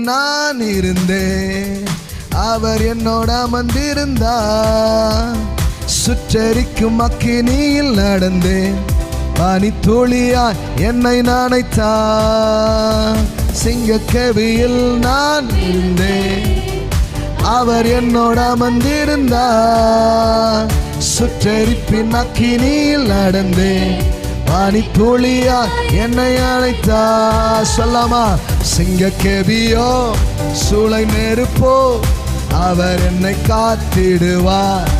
நான் இருந்தேன், அவர் என்னோட அமர்ந்திருந்தார். சுற்றரிக்கும் அக்கினியில் நடந்தேன், பனித்துளியாய் என்னை நனைத்தார். சிங்கக்கவியில் நான் இருந்தேன், அவர் என்னோட அமர்ந்திருந்தார். சுற்றரிப்பின் அக்கினியில் நடந்தேன், பனித்துளியா என்னை அழைத்தார். சொல்லாமா? சிங்கக்கேபியோ சூளை நெருப்போ அவர் என்னை காத்திடுவார்.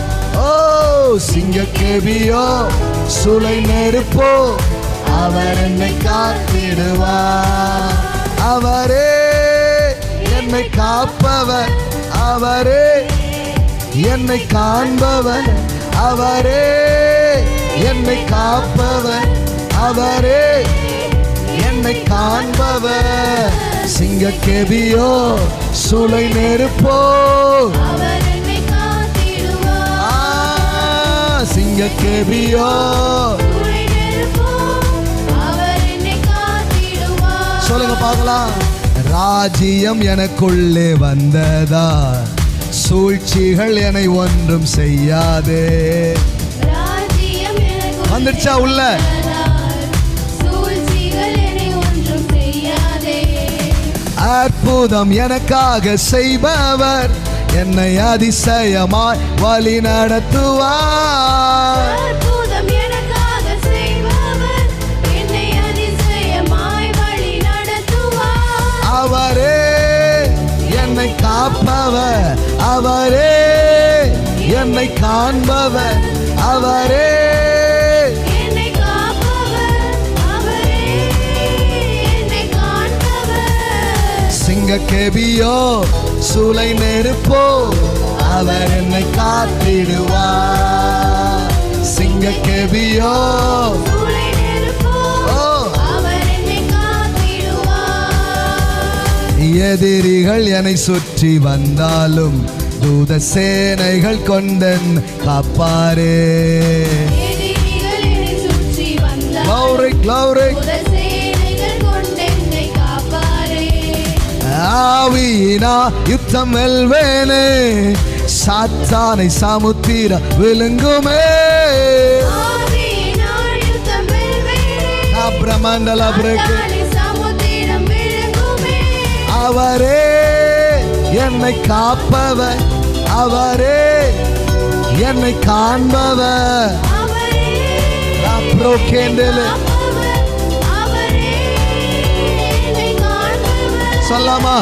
ஓ சிங்கக்கேபியோ சூளை நெருப்போ அவர் என்னை காத்திடுவார். அவரே என்னை காப்பவர், அவரே என்னை காண்பவர், அவரே என்னை காப்பவர், அவரே என்னை காண்பவர். சிங்கக்கேபியோ சூளை நெருப்போ சிங்கக்கேபியோ சொல்லுங்க பார்க்கலாம். ராஜ்யம் எனக்குள்ளே வந்ததா, சூழ்ச்சிகள் என்னை ஒன்றும் செய்யாதே. வந்துடுச்சா உள்ள? அற்புதம் எனக்காக செய்பவர் என்னை அதிசயமாய் வழி நடத்துவார். அவரே என்னை காப்பவர், அவரே என்னை காண்பவர், அவரே சிங்கக்கேபியோ சூளை நெருப்போ அவர் என்னை காத்திடுவார். சிங்கக்கேபியோ எதிரிகள் என்னை சுற்றி வந்தாலும் தூத சேனைகள் கொண்டன் காப்பாரே. Glory, glory. ஆவியினா யுத்தம் வெல்வேனே, சாத்தானை சமுத்திர விழுங்குமே. பிரமண்டல அவரே என்னை காப்பவர், அவரே என்னை காண்பவர். சொல்லாமா?